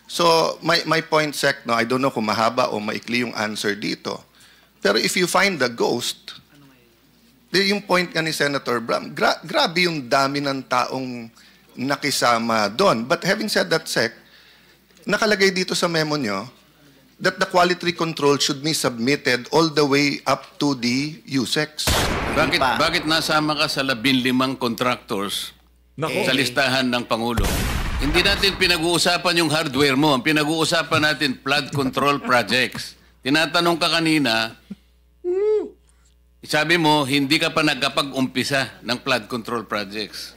So, my point, Sec, no, I don't know kung mahaba o maikli yung answer dito. Pero if you find the ghost, yung point nga ni Senator Bram, grabe yung dami ng taong nakisama doon. But having said that, Sec, nakalagay dito sa memo nyo that the quality control should be submitted all the way up to the USEX. Bakit nasama ka sa 15 contractors sa listahan ng Pangulo? Hindi natin pinag-uusapan yung hardware mo. Ang pinag-uusapan natin, flood control projects. Tinatanong ka kanina, sabi mo, hindi ka pa nagkapag-umpisa ng flood control projects.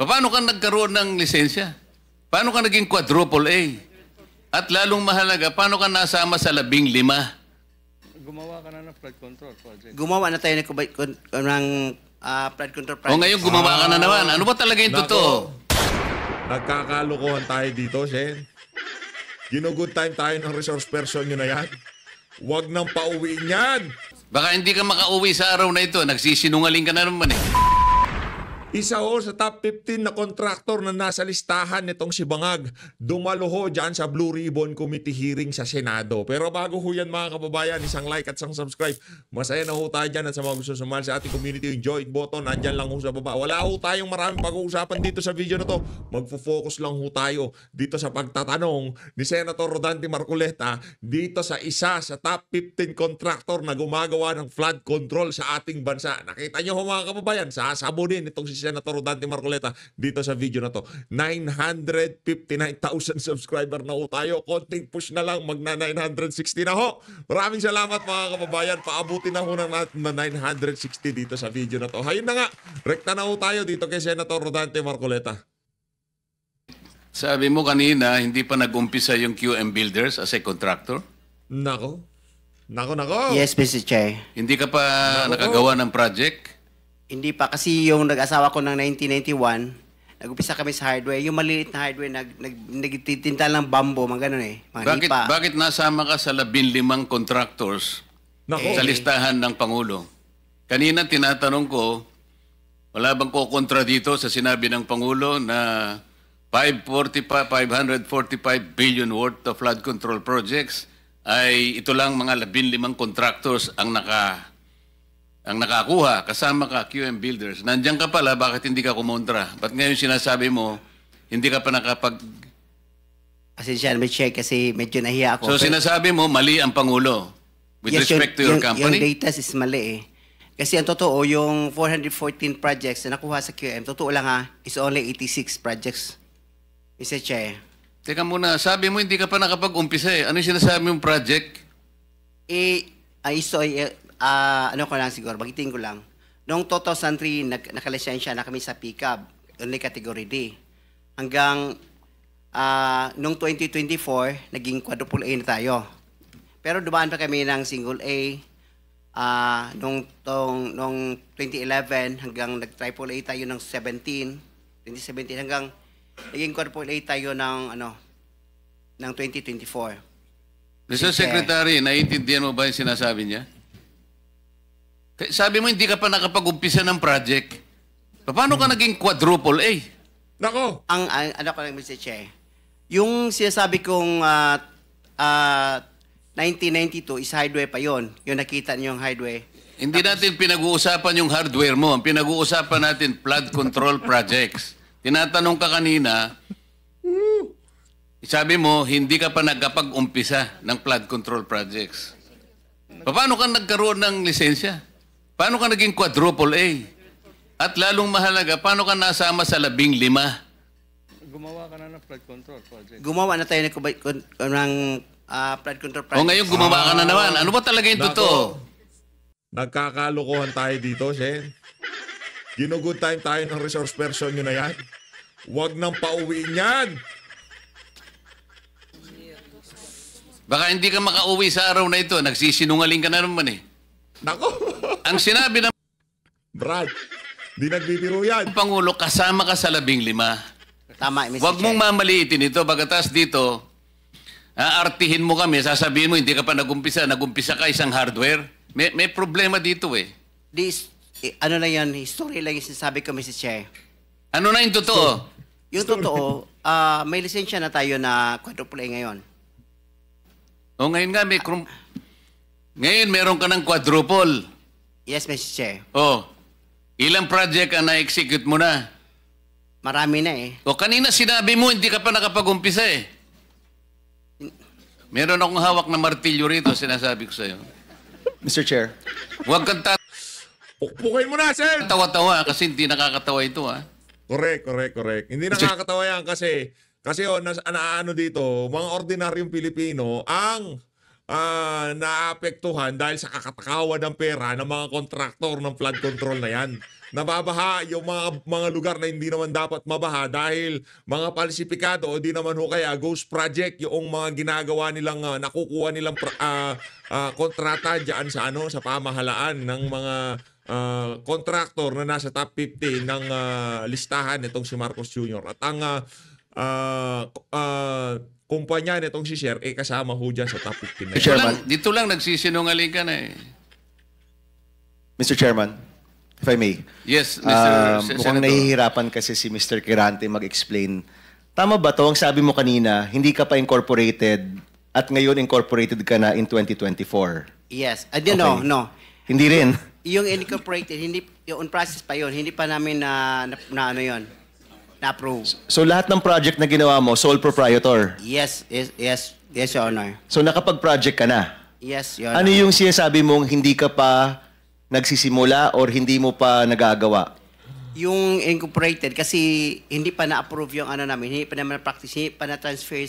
Paano ka nagkaroon ng lisensya? Paano ka naging quadruple A? At lalong mahalaga, paano ka nasama sa 15? Gumawa ka na ng flood control project. Gumawa na tayo ng flood control project. O ngayon gumawa ka na naman. Ano ba talaga yung totoo? Nagkakalukuhan tayo dito, Sen. Ginugood time tayo ng resource person nyo na yan. Huwag nang pauwiin yan. Baka hindi ka makauwi sa araw na ito. Nagsisinungaling ka na naman eh. Isa ho sa top 15 na kontraktor na nasa listahan nitong si Bangag. Dumalo ho dyan sa Blue Ribbon Committee hearing sa Senado. Pero bago ho yan mga kababayan, isang like at isang subscribe. Masaya na ho tayo dyan at sa mga gusto sumali sa ating community, yung join button, andyan lang ho sa baba. Wala ho tayong maraming pag-uusapan dito sa video na to. Magfo-focus lang ho tayo dito sa pagtatanong ni Senator Rodante Marcoleta dito sa isa sa top 15 kontraktor na gumagawa ng flood control sa ating bansa. Nakita nyo ho mga kababayan, sasabunin itong si Senator Rodante Marcoleta dito sa video na to. 959,000 subscriber na ho tayo. Konting push na lang, magna 960 na ho. Maraming salamat mga kababayan. Paabutin na ho na natin na 960 dito sa video na to. Hayun na nga, rekta na ho tayo dito kay Senator Rodante Marcoleta. Sabi mo kanina, hindi pa nag-umpisa yung QM Builders as a contractor? Nako. Yes, Mr. Chair. Hindi ka pa nakagawa ng project? Hindi pa kasi yung nag-asawa ko ng 1991, nag-upisa kami sa hardware. Yung maliliit na hardware, nagtitinta ng bambo, mga ganun eh. Bakit nasama ka sa 15 contractors sa listahan ng Pangulo? Kanina tinatanong ko, wala bang kukontra dito sa sinabi ng Pangulo na 545 billion worth of flood control projects ay ito lang mga 15 contractors ang nakakuha, kasama ka, QM Builders. Nandiyan ka pala, bakit hindi ka kumontra? Ba't ngayon sinasabi mo, hindi ka pa nakapag... Pasensya, may check kasi medyo nahiya ako. So sinasabi mo, mali ang Pangulo with respect to your company? Yung data is mali eh. Kasi ang totoo, yung 414 projects na nakuha sa QM, totoo lang ha, is only 86 projects. Mr. Chair. Teka muna, sabi mo hindi ka pa nakapag-umpisa eh. Ano yung sinasabi mong project? Ano ko lang siguro, bagitin ko lang. Noong 2003, nakalisensya na kami sa pickup, only category D. Hanggang noong 2024, naging quadruple A na tayo. Pero dumaan pa kami ng single A. Noong 2011, hanggang nag-triple A tayo ng 2017 hanggang naging quadruple A tayo ng 2024. Mr. Secretary, naiintindihan mo ba yung sinasabi niya? Sabi mo hindi ka pa nakapag-umpisa ng project. Paano ka naging quadruple A? Nako! Ano ko lang, Mr. Che, yung sinasabi kong 1992 is hardware pa yon. Yung nakita niyo yung hardware. Hindi natin pinag-uusapan yung hardware mo. Ang pinag-uusapan natin, flood control projects. Tinatanong ka kanina, sabi mo, hindi ka pa nagkapag-umpisa ng flood control projects. Paano ka nagkaroon ng lisensya? Paano ka naging quadruple A? At lalong mahalaga, paano ka nasama sa 15? Gumawa ka na ng flood control project. Gumawa na tayo ng flood control project. O ngayon gumawa ka na naman. Ano ba talaga yung totoo? Nagkakalukuhan tayo dito, Sen. Ginugood time tayo ng resource person nyo na yan. Huwag nang pauwiin yan. Baka hindi ka makauwi sa araw na ito. Nagsisinungaling ka na naman eh. Nako! Ang sinabi ng Brad, di nagbibiro yan. Pangulo, kasama ka sa 15. Tama, Mr. Huwag mong mamaliitin ito. Pagkatas dito, aartihin mo kami, sasabihin mo, hindi ka pa nagumpisa ka isang hardware. May problema dito eh. Ano lang yan, history lang yung sinasabi ko, Mr. Chair. Ano na yung totoo? Yung totoo, May lisensya na tayo na quadruple A ngayon. O ngayon nga, ngayon meron ka ng quadruple. Yes, Mr. Chair. O, ilang project ang na-execute mo na? Marami na eh. O kanina sinabi mo, hindi ka pa nakapag-umpisa eh. Meron akong hawak na martilyo rito, sinasabi ko sa'yo. Mr. Chair. Huwag kang Pukpukin mo na, sir! tawa-tawa kasi hindi nakakatawa ito, ha? Correct. Hindi nakakatawa yan kasi naano dito, mga ordinaryong Pilipino ang naapektuhan dahil sa kakatakawan ng pera ng mga kontraktor ng flood control na yan. Nababaha yung mga lugar na hindi naman dapat mabaha dahil mga palsipikado o di naman ho kaya ghost project yung mga ginagawa nilang nakukuha nilang kontrata diyan sa pamahalaan ng mga kontraktor na nasa top 15 ng listahan nitong si Marcos Jr. At ang kumpanya nitong si Sher kasama ho dyan sa top 15 na yan. Dito lang nagsisinungaling ka na eh. Mr. Chairman, if I may. Yes, Mr. Mukhang Senator. nahihirapan kasi si Mr. Quirante mag-explain. Tama ba to? Ang sabi mo kanina, hindi ka pa incorporated at ngayon incorporated ka na in 2024. Yes. Okay. No. Hindi rin. Yung incorporated, hindi, yung on process pa yun, hindi pa namin na-approve. So lahat ng project na ginawa mo, sole proprietor. Yes, Your Honor. So nakapag-project ka na. Yes, Your Honor. Ano yung sinasabi mong hindi ka pa nagsisimula or hindi mo pa nagagawa? Yung incorporated, kasi hindi pa na-approve yung namin, hindi pa naman na-practice, hindi pa na-transfer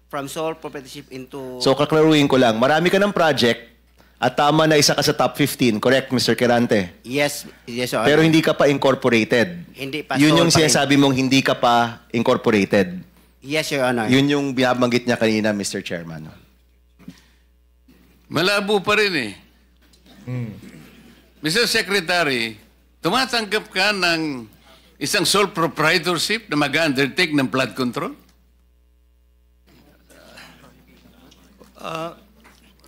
from sole proprietorship into... So kaklaruhin ko lang, marami ka ng project at tama na isa ka sa top 15, correct, Mr. Quirante? Yes, Your Honor. Pero hindi ka pa incorporated. Hindi pa. Yun yung sole pa rin. sinasabi mong hindi ka pa incorporated. Yes, Your Honor. Yun yung binabanggit niya kanina, Mr. Chairman. Malabo pa rin eh. Mr. Secretary, tumatanggap ka ng isang sole proprietorship na mag-undertake ng flood control?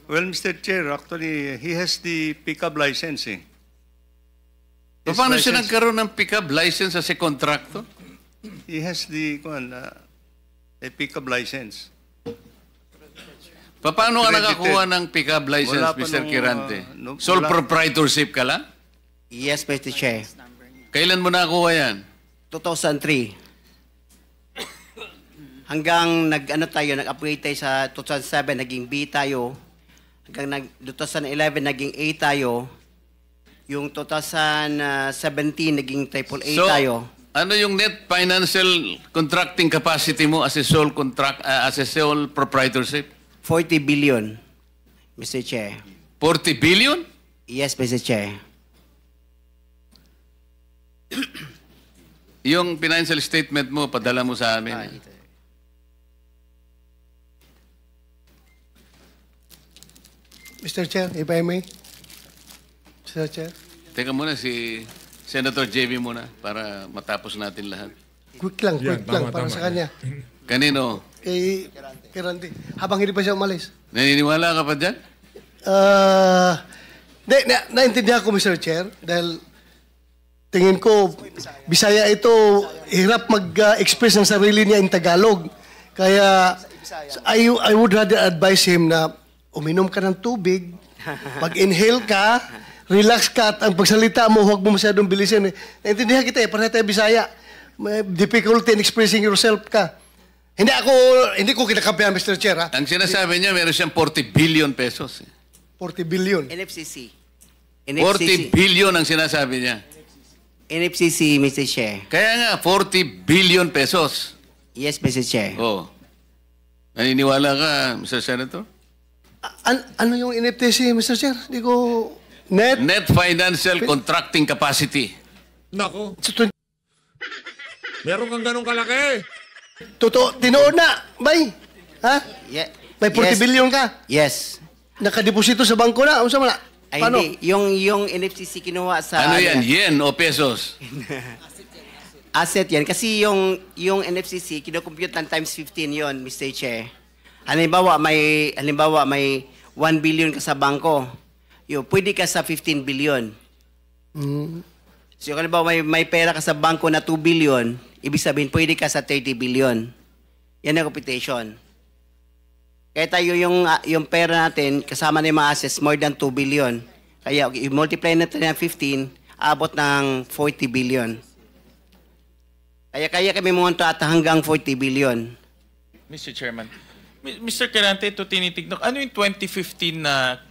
Well, Mr. Chair, actually, he has the pickup license. His Paano siya license- nagkaroon ng pick-up license as a contractor? He has a pickup license. Paano ka Credited. nakakuha ng pick-up license, Wala pa Mr. nung, Quirante? no- Sole wala- proprietorship ka lang? Yes, Mr. Chair. Kailan mo nakakuha yan? 2003. Hanggang nag-upgrade tayo sa 2007, naging B tayo. Hanggang 2011, naging A tayo. Yung 2017, naging triple A tayo. Ano yung net financial contracting capacity mo as a sole proprietorship? 40 billion, Mr. Chair. 40 billion? Yes, Mr. Chair. Yung financial statement mo, padala mo sa amin. Mr. Chair, if I may. Mr. Chair. Teka muna, si Senator JB muna para matapos natin lahat. Quick lang, Yan, tama, para tama. sa kanya. Kanino? Kay Randy. Habang hindi pa siya umalis. Naniniwala ka pa dyan? Naintindihan ko, Mr. Chair, dahil tingin ko, Bisaya ito, hirap mag-express ng sarili niya in Tagalog. Kaya, I would rather advise him na uminom ka ng tubig, mag-inhale ka, relax ka, at ang pagsalita mo, huwag mo masyadong bilisin. Naintindihan kita para tayo Bisaya. May difficulty in expressing yourself ka. Hindi ko kinakampihan, Mr. Chair, ha? Ang sinasabi niya, meron siyang 40 billion pesos. 40 billion. NFCC. 40 billion ang sinasabi niya. NFCC, Mr. Chair. Kaya nga, 40 billion pesos. Yes, Mr. Chair. Oh. Naniniwala ka, Mr. Senator? Ano yung NFTC, Mr. Chair? Hindi ko... Net? Net financial contracting capacity. Nako, So, meron kang ganong kalaki. Totoo, tinoon na, bay. Ha? Yeah. May 40 Yes. billion ka. Yes. Nakadeposito sa bangko na. Ano sa mga? Ay, Paano? hindi. Yung NFCC kinuha sa... Ano yan? Yen o pesos? Asset yan. Kasi yung NFCC, kinocompute ng times 15 yon, Mr. Chair. Halimbawa, may 1 billion ka sa bangko. Pwede ka sa 15 billion. So kung ba may pera ka sa bangko na 2 billion, ibig sabihin pwede ka sa 30 billion. Yan ang computation. Kaya tayo yung pera natin, kasama na yung mga assets, more than 2 billion. Kaya i-multiply natin ng 15, abot ng 40 billion. Kaya kami monta at hanggang 40 billion. Mr. Chairman, Mr. Quirante, ito tinitignan. Ano yung 2015 na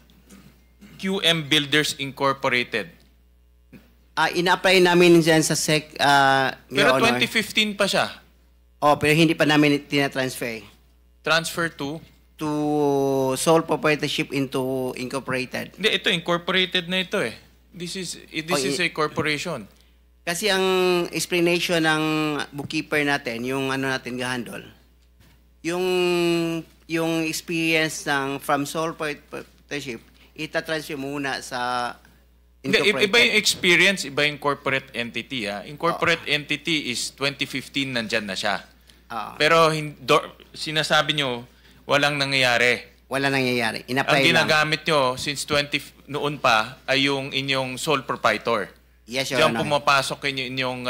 QM Builders Incorporated? Ina-apply namin dyan sa SEC, Pero Your Honor. 2015 pa siya. Pero hindi pa namin tina-transfer Transfer to? to sole proprietorship into incorporated. Hindi, ito, incorporated na ito eh. This is a corporation. Kasi ang explanation ng bookkeeper natin, yung ano natin gahandol, yung experience ng from sole proprietorship, ita-transfer muna sa Hindi, incorporated. iba yung experience, iba yung corporate entity. Incorporate entity is 2015 nandyan na siya. Pero sinasabi nyo, walang nangyayari. Wala nangyayari. Ang In-apply lang. ginagamit nyo since noon pa ay yung inyong sole proprietor. Yes, Your Diyan Honor. pumapasok inyong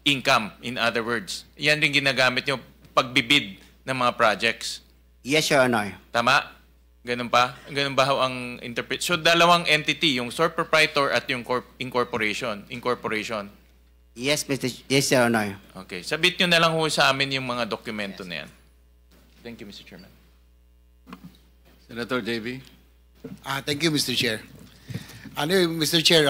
income, in other words. Yan din ginagamit nyo pagbibid ng mga projects. Yes, Your Honor. Tama? Ganun pa? Ganun ba ho ang interpret? So, dalawang entity, yung sole proprietor at yung incorporation. Yes, Your Honor. Okay. Sabit nyo na lang ho sa amin yung mga dokumento na yan. Thank you, Mr. Chairman. Senator JB. Thank you, Mr. Chair. Mr. Chair,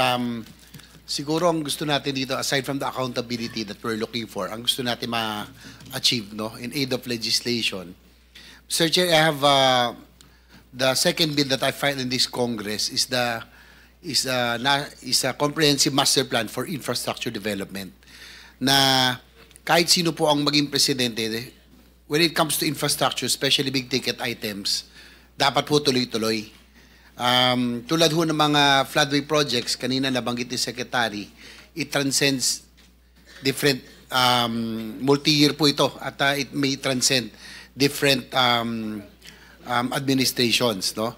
siguro ang gusto natin dito, aside from the accountability that we're looking for, ang gusto natin ma-achieve in aid of legislation. Mr. Chair, I have the second bill that I filed in this Congress is a comprehensive master plan for infrastructure development. Na kahit sino po ang maging presidente, when it comes to infrastructure, especially big ticket items, dapat po tuloy-tuloy. Tulad ho ng mga floodway projects, kanina nabanggit ni Secretary, it transcends different, multi-year po ito, at it may transcend different administrations. No?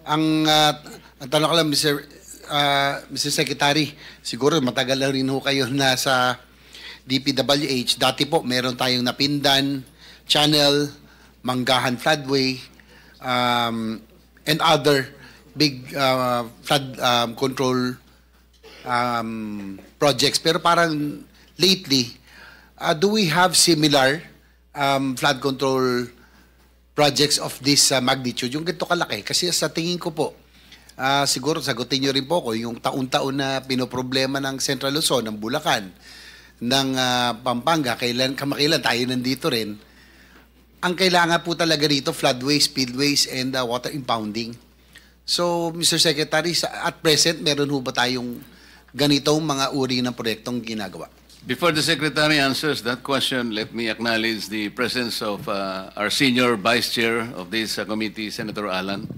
Ang tanong ko lang, Mr. Secretary, siguro matagal na rin ho kayo nasa DPWH. Dati po, meron tayong Napindan, Channel, Manggahan Floodway, and other big flood control projects. Pero parang lately, do we have similar flood control projects of this magnitude? Yung ganito kalaki. Kasi sa tingin ko po, siguro sagutin nyo rin po ko, yung taon-taon na pinoproblema ng Central Luzon, ng Bulacan, ng Pampanga, kamakailan tayo nandito rin. Ang kailangan po talaga rito, floodways, spillways, and water impounding. So, Mr. Secretary, at present, meron ho ba tayong ganitong mga uri ng proyektong ginagawa? Before the Secretary answers that question, let me acknowledge the presence of our senior Vice Chair of this committee, Senator Alan.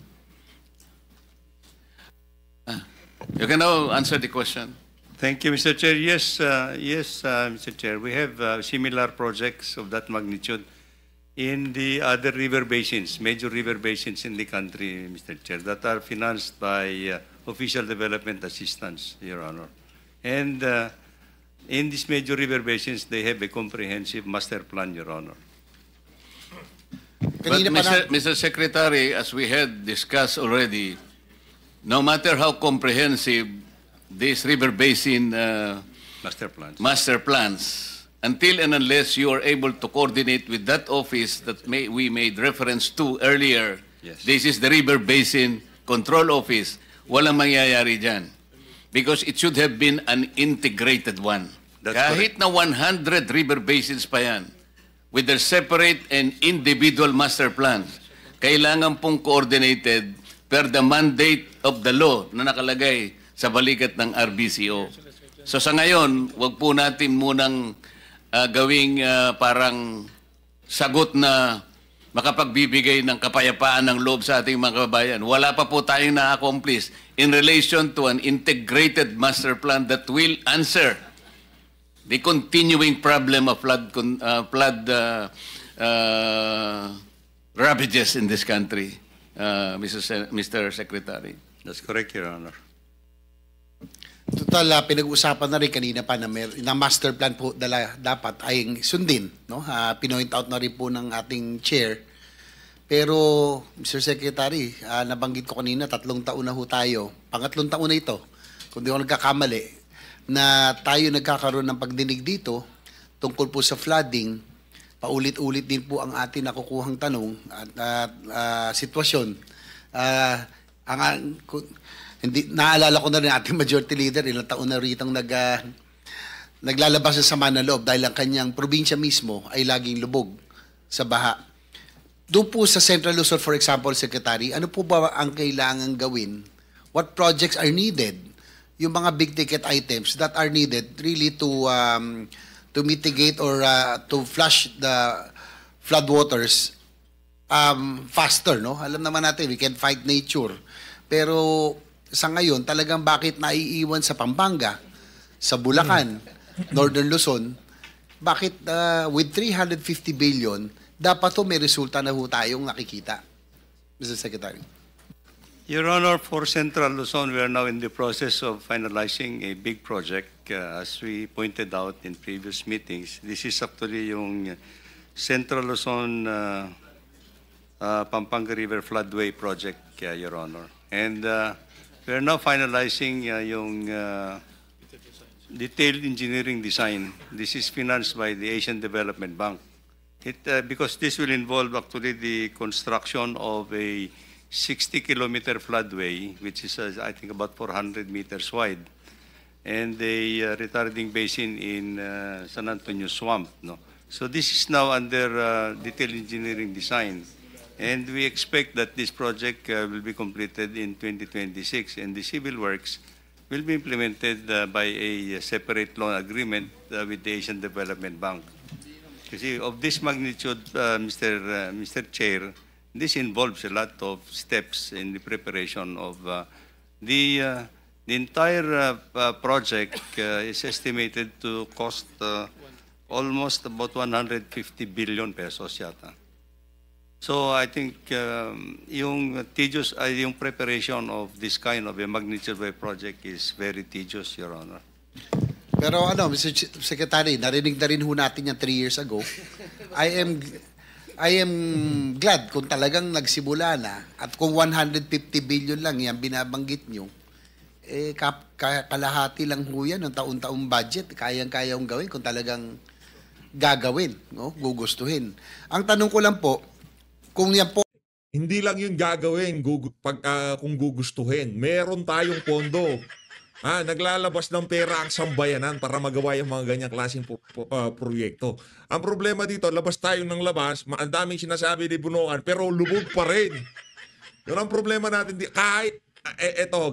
You can now answer the question. Thank you, Mr. Chair. Yes, Mr. Chair. We have similar projects of that magnitude in the other river basins, major river basins in the country, Mr. Chair, that are financed by official development assistance, Your Honor. And in these major river basins, they have a comprehensive master plan, Your Honor. But Mr. Secretary, as we had discussed already, no matter how comprehensive these river basin master plans, until and unless you are able to coordinate with that office that we made reference to earlier, yes. This is the River Basin Control Office, walang mangyayari dyan. Because it should have been an integrated one. That's Kahit na 100 river basins pa yan, with their separate and individual master plans, kailangan pong coordinated per the mandate of the law na nakalagay sa balikat ng RBCO. So sa ngayon, wag po natin munang gawing parang sagot na makapagbibigay ng kapayapaan ng loob sa ating mga kababayan. Wala pa po tayong na-accomplish in relation to an integrated master plan that will answer the continuing problem of flood ravages in this country, Mr. Secretary. That's correct, Your Honor. Total, pinag-uusapan na rin kanina pa na master plan po dapat ay sundin. No? Pinoint out na rin po ng ating chair. Pero, Mr. Secretary, nabanggit ko kanina, 3 taon na ho tayo. Pangatlong taon na ito, kung di ako nagkakamali, na tayo nagkakaroon ng pagdinig dito tungkol po sa flooding. Paulit-ulit din po ang ating nakukuhang tanong at sitwasyon. Hindi, naalala ko na rin ating majority leader, ilang taon na ritong naglalabas sa sama ng loob dahil ang kanyang probinsya mismo ay laging lubog sa baha. Doon po sa Central Luzon, for example, Secretary, ano po ba ang kailangan gawin? What projects are needed? Yung mga big ticket items that are needed really to mitigate or to flush the floodwaters faster, no? Alam naman natin, we can fight nature. Pero sa ngayon, talagang bakit naiiwan sa Pampanga, sa Bulacan, Northern Luzon, bakit with 350 billion, dapat to may resulta na ho tayong nakikita, Mr. Secretary? Your Honor, for Central Luzon, we are now in the process of finalizing a big project. As we pointed out in previous meetings, this is actually yung Central Luzon Pampanga River Floodway Project, Your Honor. And we are now finalizing yung detailed engineering design. This is financed by the Asian Development Bank. Because this will involve actually the construction of a 60-kilometer floodway, which is, I think, about 400 meters wide, and a retarding basin in San Antonio Swamp. No? So this is now under detailed engineering design. And we expect that this project will be completed in 2026, and the civil works will be implemented by a separate loan agreement with the Asian Development Bank. Kasi of this magnitude, Mr. Chair, this involves a lot of steps in the preparation of the entire project is estimated to cost almost about 150 billion pesos yata. So I think yung preparation of this kind of a magnitude wave project is very tedious, Your Honor. Pero Mr. Secretary, narinig na rin ho natin yan 3 years ago. I am glad kung talagang nagsimula na at kung 150 billion lang yan binabanggit nyo, kalahati lang ho yan ng taon-taong budget. Kayang-kayang gawin kung talagang gagawin, no? Gugustuhin. Ang tanong ko lang po, kung yan po... Hindi lang yun gagawin kung gugustuhin. Meron tayong pondo. Naglalabas ng pera ang sambayanan para magawa yung mga ganyang klaseng proyekto. Ang problema dito, labas tayo ng labas, ang daming sinasabi ni Bunoan, pero lubog pa rin. Yun ang problema natin. Kahit,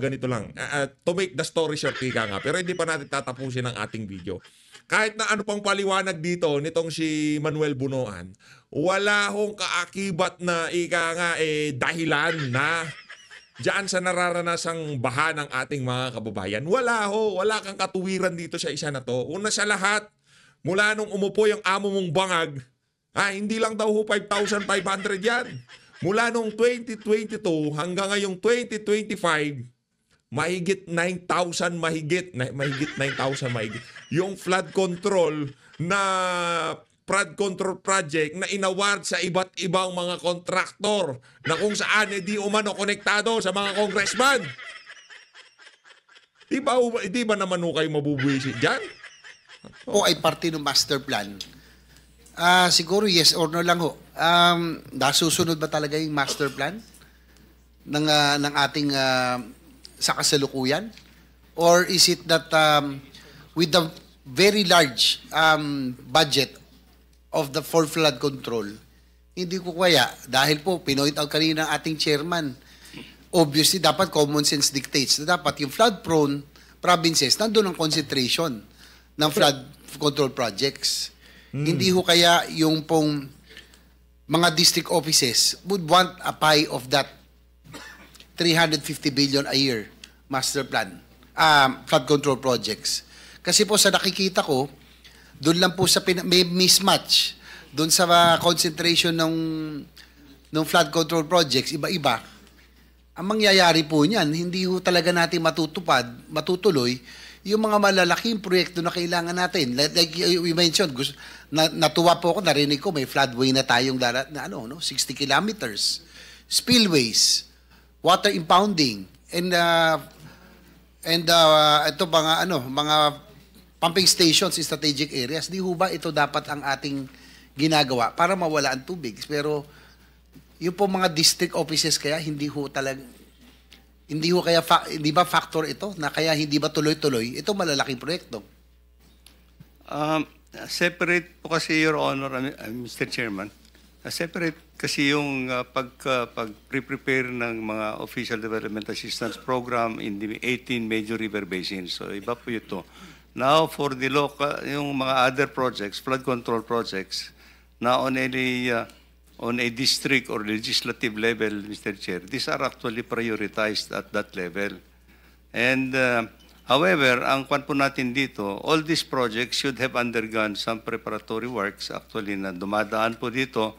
ganito lang. To make the story short, ika nga, pero hindi pa natin tatapusin ang ating video. Kahit na ano pang paliwanag dito nitong si Manuel Bunoan, wala hong kaakibat na dahilan na diyan sa nararanasang baha ng ating mga kababayan. Wala kang katuwiran dito sa isa na to. Una sa lahat, mula nung umupo yung amo mong bangag, hindi lang daw 5,500 yan. Mula nung 2022 hanggang ngayong 2025, mahigit 9,000 mahigit yung flood control project na inaward sa iba't ibang mga kontraktor na kung saan di umano konektado sa mga congressman. Di ba naman kayo mabubuwisit dyan? Po ay parte ng master plan. Siguro yes or no lang ho. Nasusunod ba talaga yung master plan ng ating sa kasalukuyan? Or is it that with the very large budget of the for flood control, hindi ko kaya, dahil po, pinoint out kanina ng ating chairman, obviously, dapat common sense dictates na dapat yung flood-prone provinces, nandun ang concentration ng flood control projects. Hindi ho kaya yung pong mga district offices would want a pie of that 350 billion a year master plan, flood control projects. Kasi po sa nakikita ko, doon lang po sa may mismatch doon sa concentration ng flood control projects, iba-iba. ang mangyayari po niyan, hindi ho talaga natin matutuloy yung mga malalaking proyekto na kailangan natin. Like you mentioned, natuwa po ako, narinig ko, may floodway na tayong 60 kilometers, spillways, water impounding, and ito mga pumping stations in strategic areas. Di ho ba ito dapat ang ating ginagawa para mawala ang tubig? Pero yung po mga district offices kaya hindi ba factor ito na kaya hindi ba tuloy-tuloy ito malalaking proyekto? Separate po kasi, Your Honor, Mr. Chairman. Separate kasi yung pag-prepare ng mga Official Development Assistance Program in the 18 major river basins. So iba po ito. Now for the local, yung mga other projects, flood control projects, na on a district or legislative level, Mr. Chair, these are actually prioritized at that level. And however, ang kwan po natin dito, all these projects should have undergone some preparatory works actually na dumadaan po dito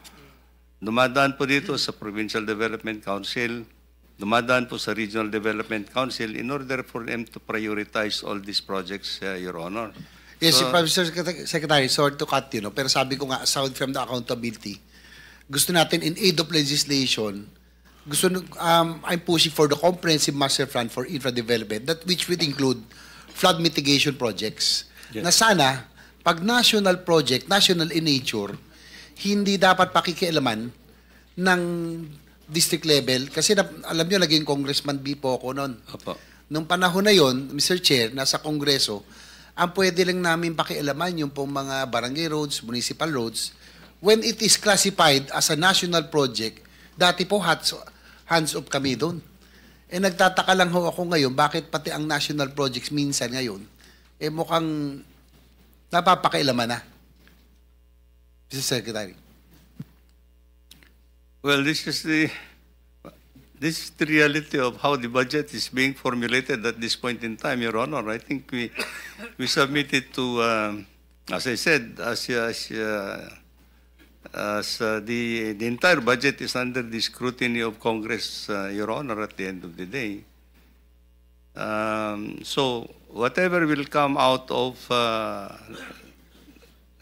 sa Provincial Development Council, dumadaan po sa Regional Development Council in order for them to prioritize all these projects, Your Honor. Yes, Mr. Secretary, sorry to cut you, pero sabi ko nga, aside from the accountability, gusto natin in aid of legislation, I'm pushing for the comprehensive master plan for infra development, that which would include flood mitigation projects. Yes. Na sana, pag national project, national in nature, hindi dapat pakikialaman ng district level. Kasi alam nyo, naging congressman po ako noon. Nung panahon na yon, Mr. Chair, nasa kongreso, ang pwede lang namin pakialaman yung pong mga barangay roads, municipal roads, when it is classified as a national project. Dati po hands off kami doon. Nagtataka lang ho ako ngayon, bakit pati ang national projects minsan ngayon, mukhang napapakialaman na. Mr. Secretary. Well, this is the reality of how the budget is being formulated at this point in time, Your Honor. I think we submitted to, as I said, the entire budget is under the scrutiny of Congress, Your Honor, at the end of the day. So whatever will come out of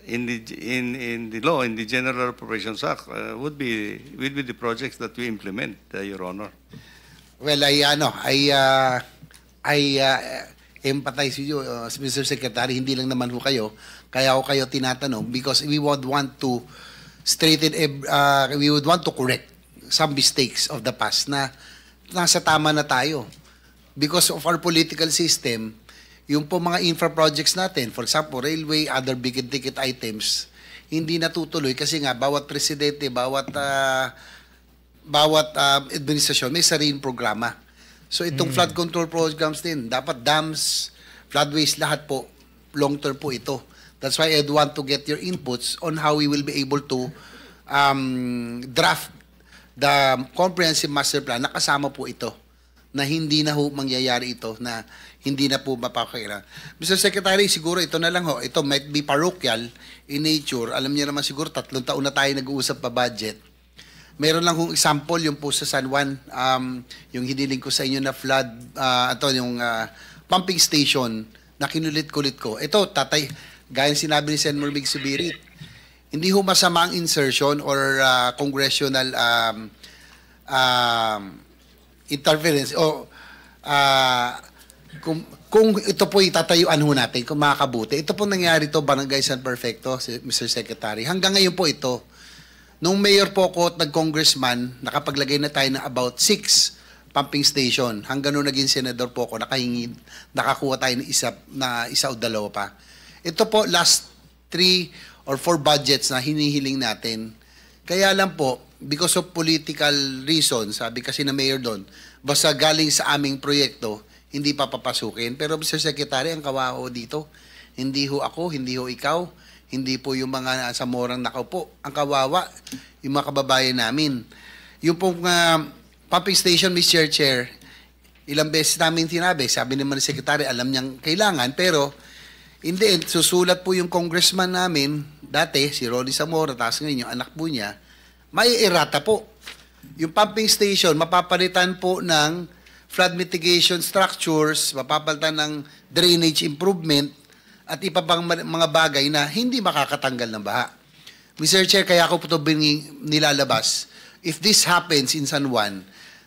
in the law, in the General Appropriations Act, would be the projects that we implement, Your Honor. Well, I empathize with you, Mr. Secretary. Hindi lang naman ho kayo, kaya ho kayo tinatanong because we would want to we would want to correct some mistakes of the past na nasa tama na tayo. Because of our political system, yung po mga infra projects natin, for example, railway, other big ticket items, hindi natutuloy kasi nga bawat presidente, bawat administrasyon may sariling programa. So itong flood control programs din, dapat dams, floodways, lahat po, long term po ito. That's why I'd want to get your inputs on how we will be able to draft the comprehensive master plan na kasama po ito, na hindi na ho mangyayari ito, na hindi na po mapakailan. Mr. Secretary, siguro ito na lang ho, ito might be parochial in nature. Alam niyo naman siguro, 3 taon na tayo nag-uusap pa budget. Meron lang kong example, yung po sa San Juan, yung hiniling ko sa inyo na flood, yung pumping station na kinulit-kulit ko. Ito, tatay, gaya sinabi ni Senator Mig Subirit, hindi ho masama ang insertion or congressional interference o kung ito po itatayuan ho natin, kung makakabuti. Ito po nangyari to, Barangay San Perfecto, Mr. Secretary. Hanggang ngayon po ito, nung mayor po ako at nag-congressman, nakapaglagay na tayo ng about 6 pumping station. Hanggang nung naging senador po ako, nakakuha tayo ng isa o dalawa pa. Ito po, last 3 or 4 budgets na hinihiling natin. Kaya lang po, because of political reasons, sabi kasi na mayor doon, basta galing sa aming proyekto, hindi pa papasukin. Pero Mr. Secretary, ang kawaho dito, hindi ho ako, hindi ho ikaw, hindi po yung mga nasa morang nakaupo. Ang kawawa, yung mga kababayan namin. Yung pong pumping station, Mr. Chair, ilang beses namin sinabi, sabi naman ng Secretary, alam niyang kailangan, pero in the end, susulat po yung congressman namin, dati, si Ronnie Zamora, tapos ngayon yung anak po niya, may errata po. yung pumping station, mapapalitan po ng flood mitigation structures, mapapalitan ng drainage improvement, at iba pang mga bagay na hindi makakatanggal ng baha. Mr. Chair, kaya ako po ito nilalabas. If this happens in San Juan,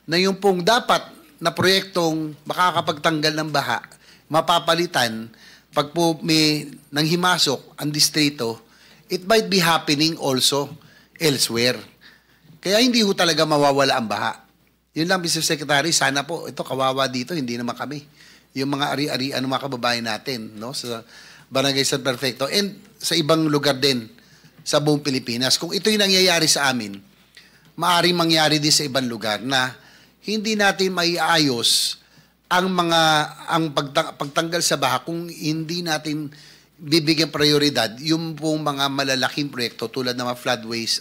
na yung pong dapat na proyektong makakapagtanggal ng baha, mapapalitan, pag po may nanghimasok ang distrito, it might be happening also elsewhere. Kaya hindi ho talaga mawawala ang baha. Yun lang, Mr. Secretary, sana po, ito kawawa dito, hindi naman kami. Yung mga ari-arian ng mga kababayan natin, no? Sa Barangay San Perfecto, and sa ibang lugar din sa buong Pilipinas. Kung ito yung nangyayari sa amin, maaaring mangyari din sa ibang lugar na hindi natin maiayos ang pagtanggal sa baha kung hindi natin bibigyan prioridad yung pong mga malalaking proyekto tulad ng mga floodways,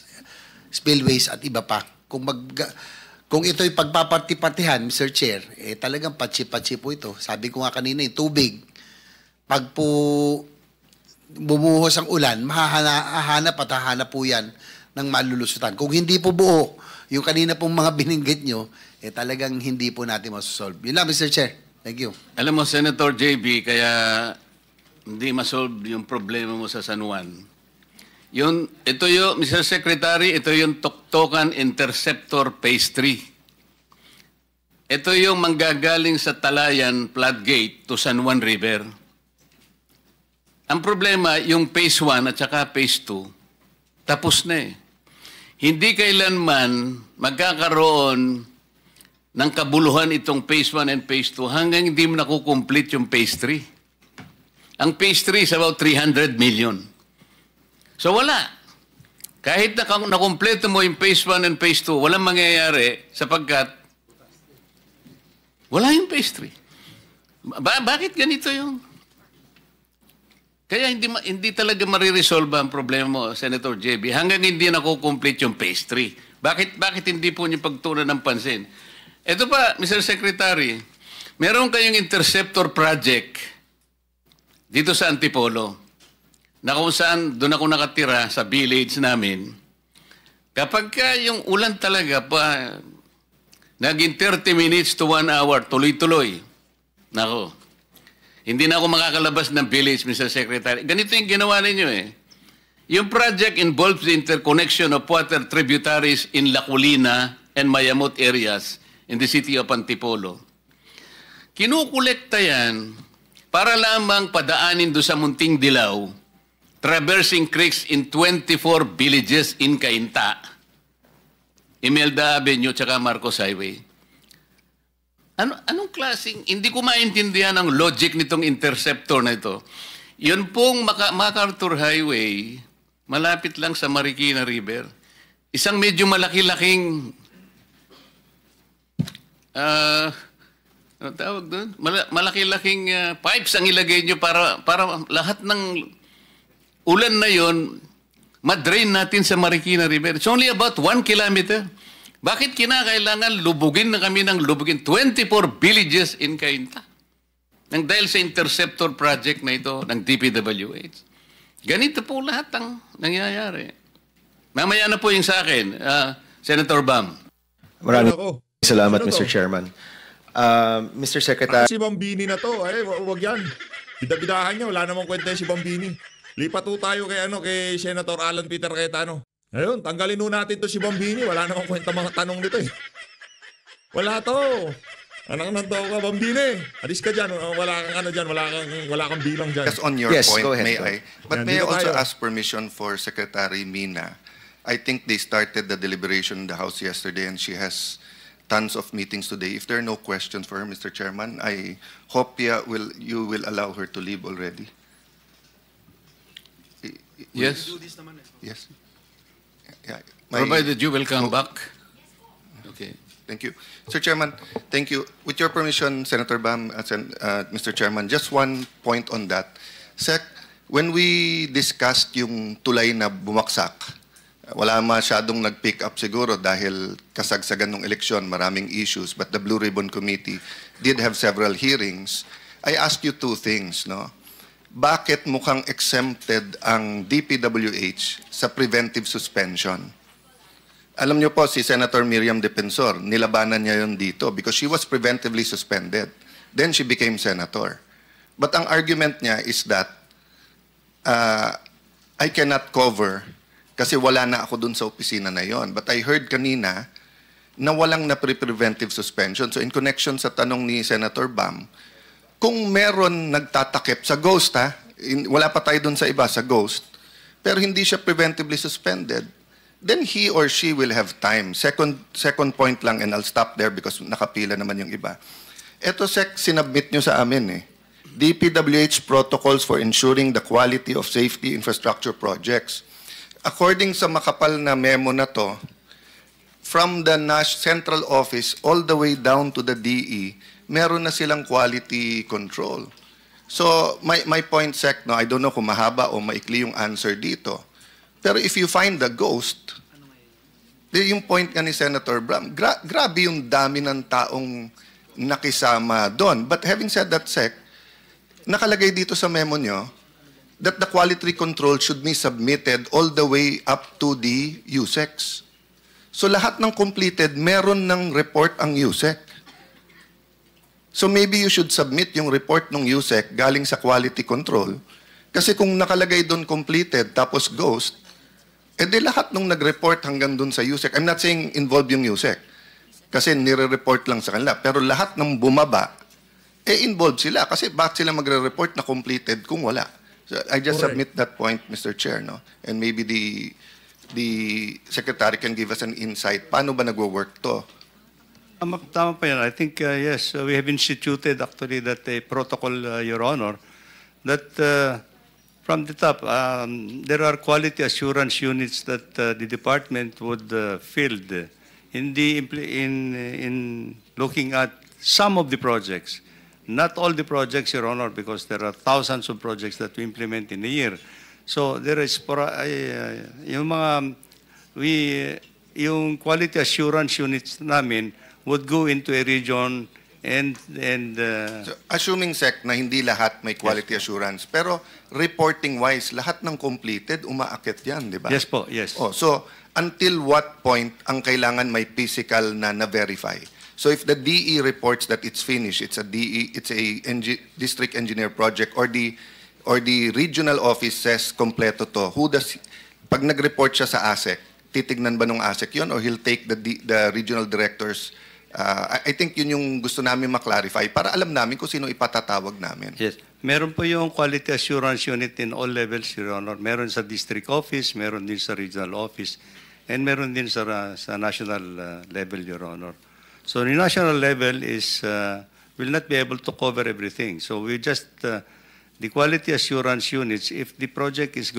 spillways at iba pa. Kung ito'y pagpaparti-partihan, Mr. Chair, talagang patsi-patsi po ito. Sabi ko nga kanina, tubig, pag po bumuhos ang ulan, hahanap po yan ng malulusutan. Kung hindi po buo, yung kanina pong mga bininggit nyo, talagang hindi po natin masosolve. Yun lang, Mr. Chair. Thank you. Alam mo, Senator JB, kaya hindi masolve yung problema mo sa San Juan. Ito yung, Mr. Secretary, ito yung Toktokan Interceptor Phase 3. Ito yung manggagaling sa Talayan Floodgate to San Juan River. Ang problema, yung Phase 1 at saka Phase 2, tapos na eh. Hindi kailanman magkakaroon ng kabuluhan itong Phase 1 and Phase 2 hanggang hindi mo nakukomplete yung Phase 3. Ang Phase 3 is about 300 million. So wala. Kahit nakompleto mo yung Phase 1 and Phase 2, walang mangyayari sapagkat wala yung Phase 3. Bakit ganito yung... Kaya hindi talaga mariresolve ang problema mo, Senator JB, hanggang hindi nakukomplete yung Phase 3. Bakit hindi po niyo pagtuunan ng pansin? Ito pa, Mr. Secretary, meron kayong interceptor project dito sa Antipolo, na kung saan doon ako nakatira sa village namin. Kapag yung ulan talaga pa, naging 30 minutes to 1 hour, tuloy-tuloy. Nako. Hindi na ako makakalabas ng village, Mr. Secretary. Ganito yung ginawa ninyo eh. Yung project involves the interconnection of water tributaries in La Colina and Mayamot areas in the city of Antipolo. Kinukolekta yan para lamang padaanin do sa Munting Dilaw, traversing creeks in 24 villages in Cainta, Imelda Avenue, tsaka Marcos Highway. Anong klaseng, hindi ko maintindihan ang logic nitong interceptor na ito. Yun pong MacArthur Highway, malapit lang sa Marikina River. Isang medyo malaki-laking, ano tawag doon? Malaki-laking pipes ang ilagay nyo para lahat ng ulan na yon madrain natin sa Marikina River. It's only about 1 kilometer. Bakit kinakailangan lubugin na kami ng lubugin 24 villages in Cainta? Nang dahil sa interceptor project na ito ng DPWH. Ganito po lahat ang nangyayari. Mamaya na po yung sa akin, Senator Bam. Maraming salamat, Mr. Chairman. Mr. Secretary. Si Bambini na to, wag yan. Bidabidahan niya, wala namang kwenta si Bambini. Lipat po tayo kay Senator Alan Peter Cayetano. Ayun, tanggalin nun natin to si Bambini. Wala namang kwenta mga tanong nito eh. Wala to. Anong nandaw ka, Bambini? Alis ka dyan. Wala kang dyan. Wala kang bilang dyan. Just on your point, go ahead, may I? But may I also tayo. ask permission for Secretary Mina? I think they started the deliberation in the House yesterday and she has tons of meetings today. If there are no questions for her, Mr. Chairman, I hope you will allow her to leave already. Yes. Yes. Yeah. Provided you will come back. Okay. Thank you. Mr. Chairman, thank you. With your permission, Senator Bam, Mr. Chairman, just one point on that. Sec, when we discussed yung tulay na bumaksak, wala masyadong nag-pick up siguro dahil kasagsagan ng eleksyon, maraming issues, but the Blue Ribbon Committee did have several hearings. I asked you two things, no? Bakit mukhang exempted ang DPWH sa preventive suspension? Alam niyo po, si Senator Miriam Defensor, nilabanan niya yun dito because she was preventively suspended. Then she became senator. But ang argument niya is that I cannot cover kasi wala na ako dun sa opisina na yon. But I heard kanina na walang na preventive suspension. So in connection sa tanong ni Senator Bam, kung meron nagtatakip sa ghost, wala pa tayo dun sa iba, sa ghost, pero hindi siya preventively suspended, then he or she will have time. Second point lang, and I'll stop there because nakapila naman yung iba. Ito, Sec, sinubmit nyo sa amin DPWH protocols for ensuring the quality of safety infrastructure projects. According sa makapal na memo na to, from the central office all the way down to the DE, meron na silang quality control. So, my point, Sec, no, I don't know kung mahaba o maikli yung answer dito. Pero if you find the ghost, yung point nga ni Senator Bram, grabe yung dami ng taong nakisama doon. But having said that, Sec, nakalagay dito sa memo nyo that the quality control should be submitted all the way up to the USEC. So lahat ng completed, meron ng report ang USEC. So maybe you should submit yung report ng USEC galing sa quality control. Kasi kung nakalagay doon completed tapos ghost, di lahat nung nag-report hanggang doon sa USEC. I'm not saying involved yung USEC. Kasi nire-report lang sa kanila. Pero lahat ng bumaba, involved sila. Kasi bakit sila magre-report na completed kung wala? So I just submit that point, Mr. Chair, no? And maybe the Secretary can give us an insight. Paano ba nagwo-work to? Tama pa yan. I think, yes, we have instituted actually that a protocol, Your Honor, that from the top, there are quality assurance units that the department would field in looking at some of the projects. Not all the projects, Your Honor, because there are thousands of projects that we implement in a year. So there is yung quality assurance units namin would go into a region and so, assuming, Sec, na hindi lahat may quality assurance, pero reporting-wise, lahat ng completed, umaakit yan, di ba? Yes po, yes. So, until what point ang kailangan may physical na na-verify? So, if the DE reports that it's finished, it's a district engineer project, or the regional office says kompleto to, pag nag-report siya sa ASEC, titignan ba nung ASEC yun, or he'll take the regional directors? I think yun yung gusto namin maklarify para alam namin kung sino ipatatawag namin. Yes. Meron po yung quality assurance unit in all levels, Your Honor. Meron sa district office, meron din sa regional office, and meron din sa national level, Your Honor. So the national level will not be able to cover everything. So we just, the quality assurance units, if the project is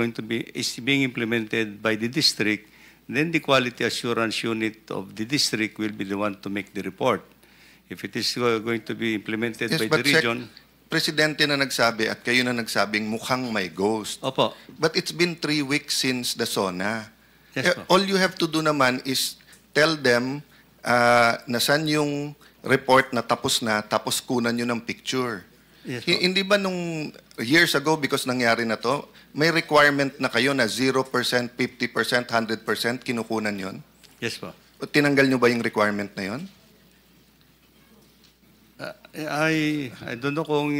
being implemented by the district, then the quality assurance unit of the district will be the one to make the report. If it is going to be implemented by the region... Presidente na nagsabi at kayo na nagsabing mukhang may ghost. Opo. But it's been 3 weeks since the SONA. Yes, po. All you have to do naman is tell them na saan yung report na tapos kunan nyo ng picture. Yes, po. Hindi ba nung years ago, because nangyari na to, may requirement na kayo na 0%, 50%, 100% kinukunan yon? Yes po. Tinanggal nyo ba yung requirement na yon? I don't know kung...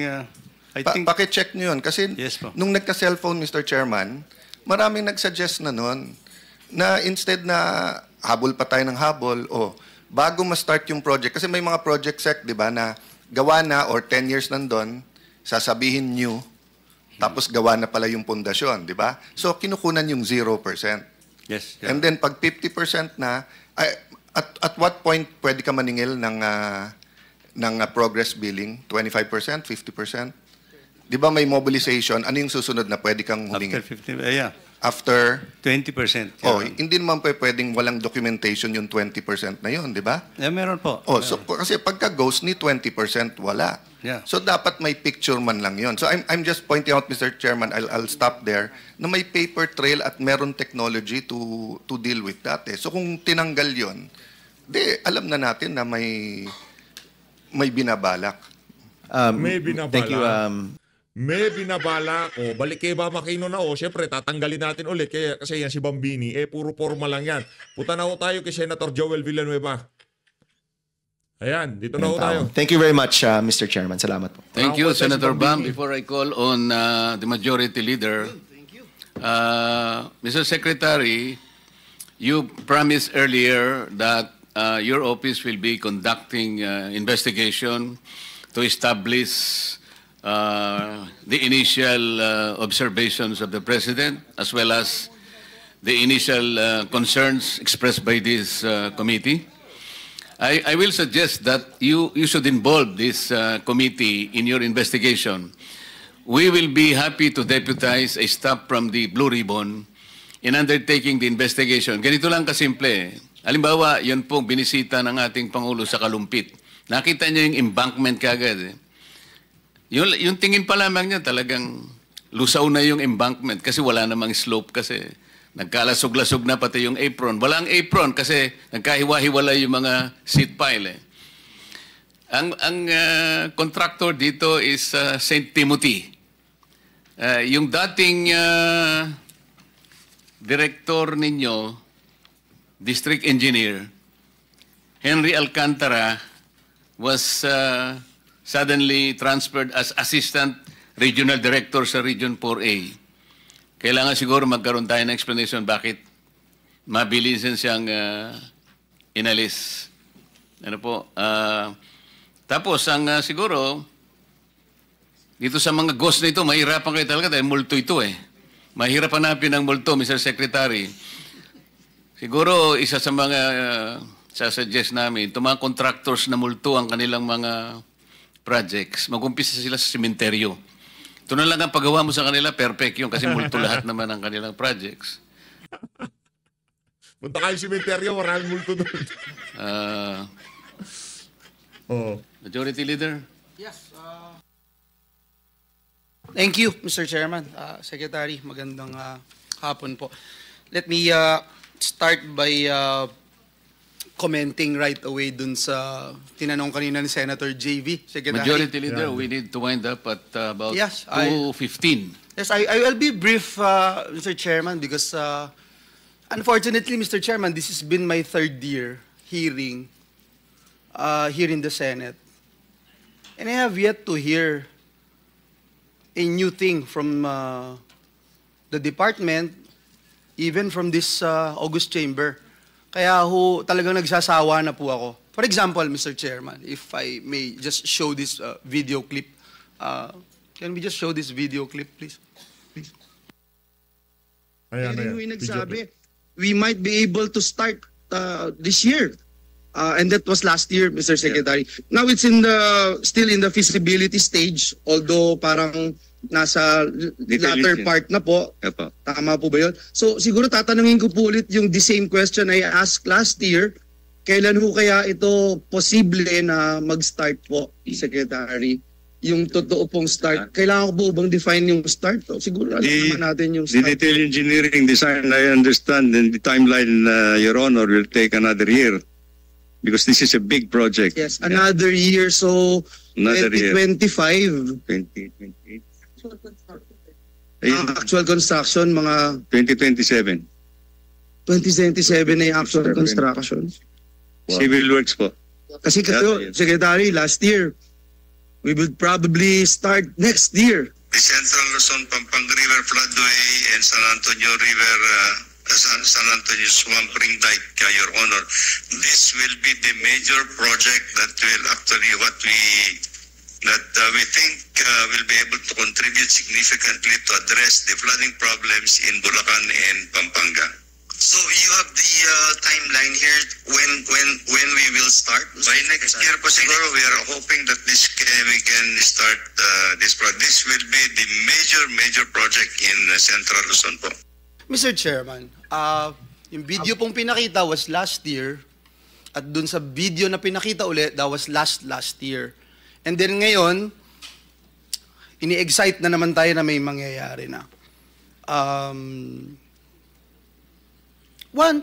I think... Paki-check nyo yun. Kasi Yes po. nung nagka-cellphone, Mr. Chairman, maraming nagsuggest na nun na instead na habol pa tayo ng habol, bago ma-start yung project, kasi may mga project sec, di ba, na gawa na or 10 years nandun, sasabihin new, tapos gawa na pala yung pundasyon, di ba? So, kinukunan yung 0%. Yes. And then, pag 50% na, at what point pwede ka maningil ng progress billing? 25%? 50%? Di ba may mobilization? Ano yung susunod na pwede kang humingil? After 50, yeah. After? 20%. Hindi naman pwedeng walang documentation yung 20% na yun, di ba? Yeah, meron po. So kasi pagka-ghost ni 20% wala. Yeah. So dapat may picture man lang yun. So I'm just pointing out, Mr. Chairman, I'll stop there, na may paper trail at meron technology to deal with that. So kung tinanggal yun, alam na natin na may binabalak. May binabala. Thank you. may binabala ko, balik kay Mama Aquino na syempre tatanggalin natin ulit kasi yan si Bambini, puro forma lang yan. Punta na tayo kay Senator Joel Villanueva. Ayan, dito na tayo. Thank you very much, Mr. Chairman. Salamat po. Thank you, Senator Bam. Before I call on the Majority Leader, Mr. Secretary, you promised earlier that your office will be conducting investigation to establish the initial observations of the President as well as the initial concerns expressed by this committee. I will suggest that you should involve this committee in your investigation. We will be happy to deputize a staff from the Blue Ribbon in undertaking the investigation. Ganito lang kasimple. Halimbawa, yun pong binisita ng ating Pangulo sa Kalumpit. Nakita niyo yung embankment kagad. Yung tingin pa lamang niya talagang lusaw na yung embankment kasi wala namang slope kasi nagkalasog-lasog na pati yung apron. Walang apron kasi nagkahiwa-hiwala yung mga seat pile. Ang contractor dito is St. Timothy. Yung dating director ninyo, district engineer, Henry Alcantara, was suddenly transferred as assistant regional director sa Region 4A. Kailangan siguro magkaroon tayo ng explanation bakit mabilisan siyang inalis. Ano po? Tapos, siguro, dito sa mga ghost na ito, mahirapan kayo talaga dahil multo ito Mahirap hanapin ang multo, Mr. Secretary. Siguro, isa sa mga sasuggest namin, itong mga contractors na multo ang kanilang mga projects, mag-umpisa sila sa sementeryo. Ito na lang ang paggawa mo sa kanila, perfect yun kasi multo lahat naman ang kanilang projects. Punta kayo sa sementeryo, maraming multo doon. Majority Leader? Yes. Thank you, Mr. Chairman. Secretary, magandang hapon po. Let me start by commenting right away dun sa tinanong kanina ni Senator JV. Secretary. Majority Leader, we need to wind up at about 2:15. Yes, I will be brief, Mr. Chairman, because unfortunately, Mr. Chairman, this has been my third year hearing here in the Senate. And I have yet to hear a new thing from the department, even from this August chamber. Kaya talagang nagsasawa na po ako. For example, Mr. Chairman, if I may just show this video clip. Can we just show this video clip, please? Ayan. Nagsabi, we might be able to start this year. And that was last year, Mr. Secretary. Yeah. Now it's still in the feasibility stage, although parang nasa latter part na po. Epa. Tama po ba yun? So siguro tatanungin ko po ulit yung the same question I asked last year. Kailan ho kaya ito posible na mag-start po, Secretary? Yung totoo pong start. Kailangan ko po bang define yung start? So, siguro alam naman natin yung start. The detail engineering design, I understand, and the timeline, Your Honor, will take another year. Because this is a big project. Yes, another year. So, another 2025. 2028. Actual construction, mga 2027. 2027 na yung actual construction. Wow. Civil works po. Kasi Secretary, last year, we will probably start next year. The Central Luzon, Pampanga River Floodway and San Antonio River, San Antonio Swamp Ring Dike, Your Honor. This will be the major project that will actually we think will be able to contribute significantly to address the flooding problems in Bulacan and Pampanga. So you have the timeline here when we will start? By next year po siguro, we are hoping that we can start this project. This will be the major project in Central Luzon po. Mr. Chairman, yung video pong pinakita was last year at dun sa video na pinakita ulit, that was last year. And then ngayon, ini-excite na naman tayo na may mangyayari na.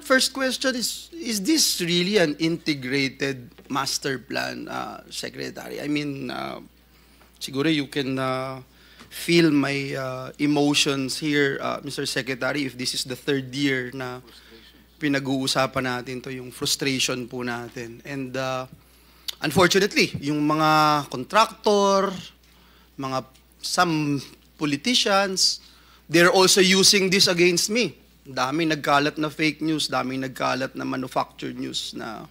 First question is this really an integrated master plan, Secretary? I mean, siguro you can feel my emotions here, Mr. Secretary, if this is the third year na pinag-uusapan natin to, yung frustration po natin. And unfortunately, yung mga contractor, some politicians, they're also using this against me. Daming nagkalat na fake news, daming nagkalat na manufactured news na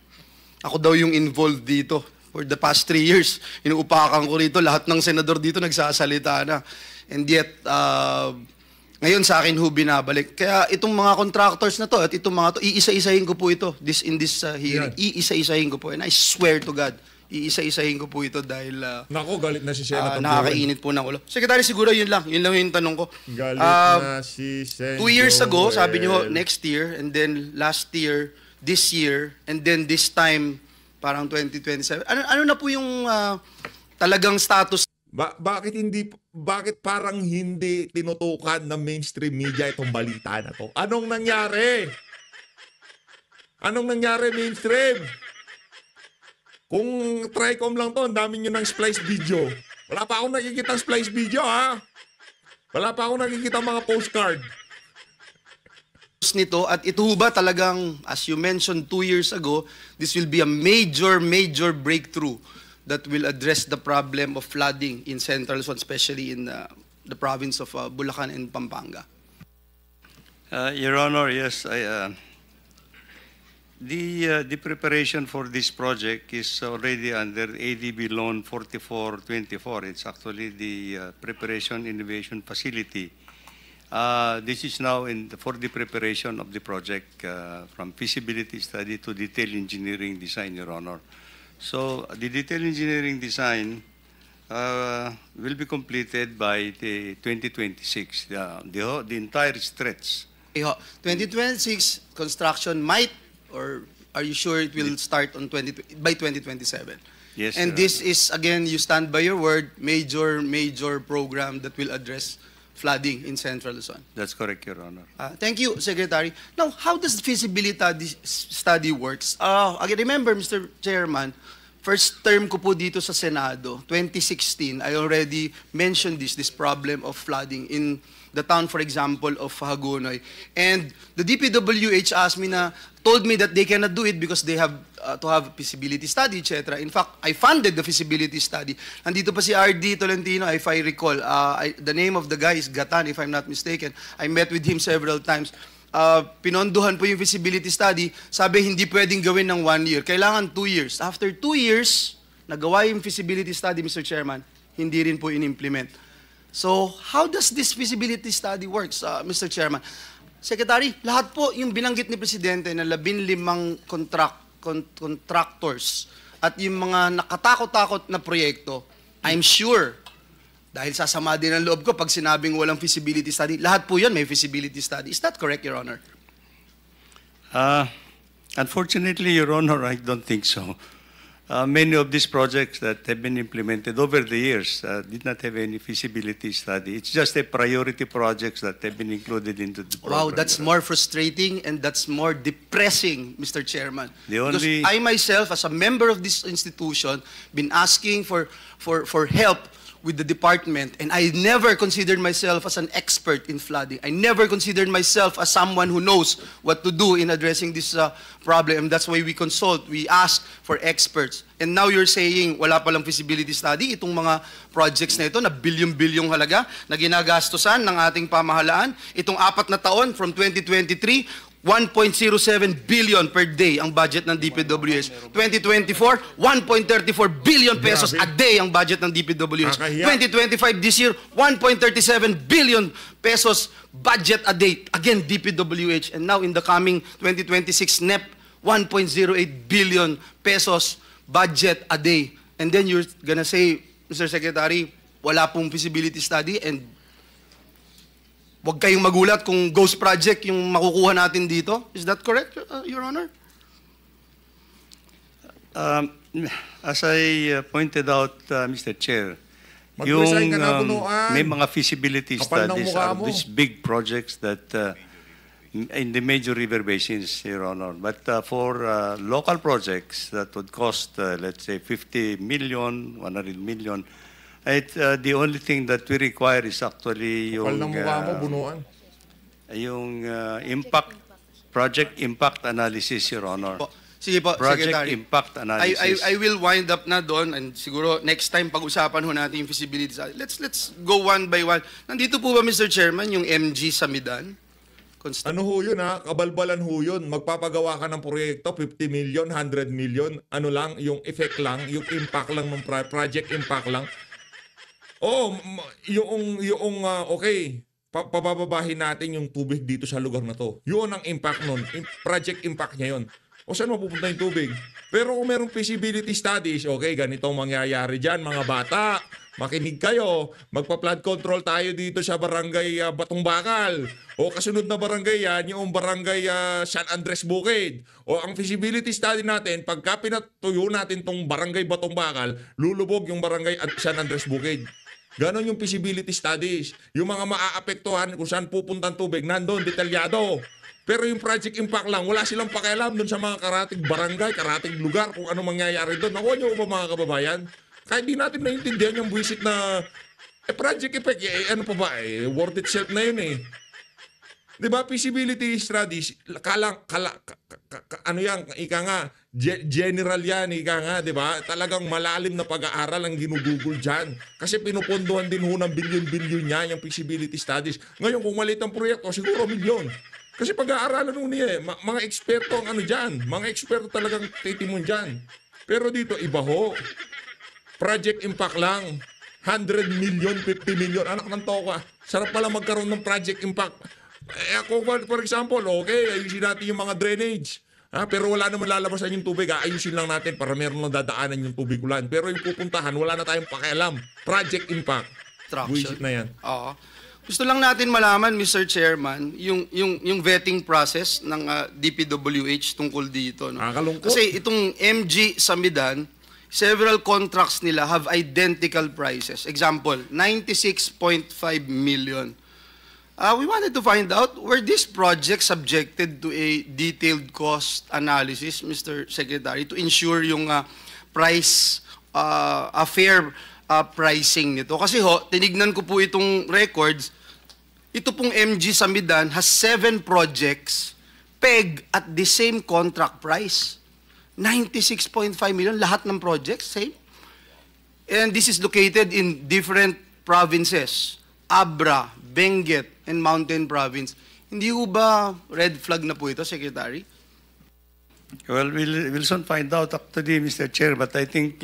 ako daw yung involved dito. For the past 3 years, inuupakan ko rito, lahat ng senador dito nagsasalita na. And yet, ngayon sa akin ho binabalik. Kaya itong mga contractors na to at itong mga to, iisa-isahin ko po ito in this hearing. Yeah. Iisa-isahin ko po. And I swear to God, iisa-isahin ko po ito dahil Nako, galit na si Senator nakakainit po ng ulo. Secretary, siguro yun lang yung tanong ko. Galit na si Senator 2 years ago, sabi niyo next year, and then last year, this year, and then this time, parang 2027. Ano na po yung talagang status? Bakit parang hindi tinutukan ng mainstream media itong balita na to? Anong nangyari? Anong nangyari, mainstream? Kung Tricom lang to, ang dami nyo ng splice video. Wala pa akong nakikita splice video, ha? Wala pa akong nakikita mga postcard. Nito, at ito ba talagang, as you mentioned 2 years ago, this will be a major breakthrough that will address the problem of flooding in Central Luzon, especially in the province of Bulacan and Pampanga. Your Honor, yes, the preparation for this project is already under ADB Loan 4424. It's actually the Preparation Innovation Facility. This is now for the preparation of the project from feasibility study to detailed engineering design, Your Honor. So the detailed engineering design will be completed by the 2026, the entire stretch. 2026 construction might, or are you sure it will start on by 2027? Yes. And this is, again, you stand by your word, major program that will address flooding in Central Luzon. That's correct, Your Honor. Thank you, Secretary. Now, how does the feasibility study works? Again, remember, Mr. Chairman, first term ko po dito sa Senado, 2016, I already mentioned this problem of flooding in the town, for example, of Hagonoy. And the DPWH told me that they cannot do it because they have to have feasibility study, etc. In fact, I funded the feasibility study. Nandito pa si R.D. Tolentino, if I recall. The name of the guy is Gatan, if I'm not mistaken. I met with him several times. Pinondohan po yung feasibility study. Sabi, hindi pwedeng gawin ng 1 year. Kailangan 2 years. After 2 years, nagawa yung feasibility study, Mr. Chairman, hindi rin po in-implement. So, how does this feasibility study works, Mr. Chairman? Secretary, lahat po yung binanggit ni Presidente na 15 contractors at yung mga nakatakot-takot na proyekto, I'm sure, dahil sasama din ang loob ko pag sinabing walang feasibility study, lahat po yun may feasibility study. Is that correct, Your Honor? Unfortunately, Your Honor, I don't think so. Many of these projects that have been implemented over the years did not have any feasibility study. It's just a priority projects that have been included into the program. Wow, that's more frustrating and that's more depressing, Mr. Chairman. Because I myself, as a member of this institution, been asking for help with the department, and I never considered myself as an expert in flooding. I never considered myself as someone who knows what to do in addressing this problem. And that's why we consult, we ask for experts. And now you're saying wala palang feasibility study, itong mga projects na ito na bilyon-bilyong halaga na ginagastosan ng ating pamahalaan. Itong 4 na taon, from 2023, 1.07 billion per day ang budget ng DPWH. 2024, 1.34 billion pesos a day ang budget ng DPWH. 2025 this year, 1.37 billion pesos budget a day. Again, DPWH. And now in the coming 2026 NEP, 1.08 billion pesos budget a day. And then you're gonna say, Mr. Secretary, wala pong feasibility study and wag kayong magulat kung ghost project yung makukuha natin dito. Is that correct, Your Honor? As I pointed out, Mr. Chair, may mga feasibility studies of these big projects that in the major river basins, Your Honor. But for local projects that would cost, let's say, 50 million, 100 million, The only thing that we require is actually Kapal ng mukha mo, bunuan. yung project impact analysis, Your Honor. Sige po, Project Secretary. impact analysis. I will wind up na doon and siguro next time pag-usapan ho natin yung feasibility. Let's go one by one. Nandito po ba, Mr. Chairman, yung MG Samidan? Ano ho yun ha? Kabalbalan ho yun. Magpapagawa ka ng proyekto, 50 million, 100 million. Ano lang, yung effect lang, yung impact lang ng project impact lang. Oh, okay. Pabababahin natin yung tubig dito sa lugar na to. Yun ang impact nun. Project impact niya yun. O saan mapupunta yung tubig? Pero kung merong feasibility studies, okay, ganito ang mangyayari dyan, mga bata. Makinig kayo. Magpa-flood control tayo dito sa barangay Batong Bakal. O kasunod na barangay yan, yung barangay San Andres Bukid. O ang feasibility study natin, pagka pinatuyo natin tong barangay Batong Bakal, lulubog yung barangay San Andres Bukid. Ganon yung feasibility studies. Yung mga maaapektuhan kung saan pupunta ang tubig, nandun, detalyado. Pero yung project impact lang, wala silang pakialam doon sa mga karating barangay, karating lugar, kung ano mangyayari doon. Nakuha niyo ba mga kababayan? Kahit di natin naintindihan yung buwisit na project effect, ano pa ba, worth itself na yun eh. Di ba, feasibility studies, ano yan, ika nga, general yan, ika nga, di ba? Talagang malalim na pag-aaral ang ginugugol dyan. Kasi pinupondohan din ho ng bilyon-bilyon niya yung feasibility studies. Ngayon, kung maliit ang proyekto, siguro milyon. Kasi pag-aaralan nun niya mga eksperto ang ano dyan. Mga eksperto talagang titimon dyan. Pero dito, iba ho. Project impact lang. 100 million, 50 million. Anak ng toka. Sarap pala magkaroon ng project impact. Ako, for example, okay, ayusin natin yung mga drainage. Pero wala naman lalabasan yung tubig. Ayusin lang natin para meron lang dadaanan yung tubig ulan. Pero yung pupuntahan, wala na tayong pakialam. Project impact. Buisit na yan. Oo. Gusto lang natin malaman, Mr. Chairman, yung vetting process ng DPWH tungkol dito. No? Kasi itong MG Samidan, several contracts nila have identical prices. Example, 96.5 million. We wanted to find out, were these projects subjected to a detailed cost analysis, Mr. Secretary, to ensure yung price, a fair pricing nito? Kasi ho, tinignan ko po itong records, ito pong MG Samidan has 7 projects pegged at the same contract price. 96.5 million, lahat ng projects, same. And this is located in different provinces, Abra, Benguet, and Mountain Province. Hindi ho ba red flag na po ito, Secretary? Well, we'll soon find out actually, Mr. Chair, but I think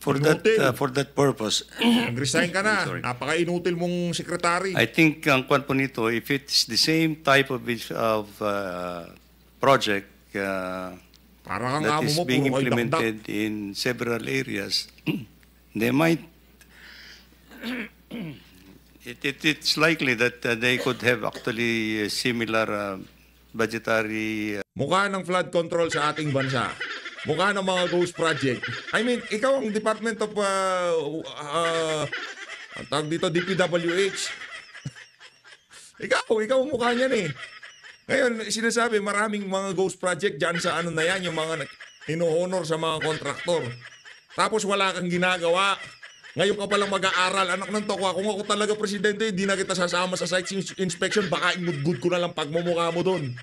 for that purpose. Nag-resign ka na. Napaka-inutil mong secretary. I think ang kwan po nito, if it's the same type of project that is being implemented in several areas, they might. It's likely that they could have actually similar budgetary. Mukha ng flood control sa ating bansa. Mukha ng mga ghost project. I mean, ikaw ang Department of ang tawag dito, DPWH. ikaw ang mukha niyan eh. Ngayon, sinasabi, maraming mga ghost project dyan sa ano na yan, yung mga ino-honor sa mga kontraktor. Tapos wala kang ginagawa. Ngayon ka palang mag-aaral, anak ng tokwa. Kung ako talaga presidente, hindi na kita sasama sa site inspection, baka ingudgud ko na lang pagmumukha mo doon.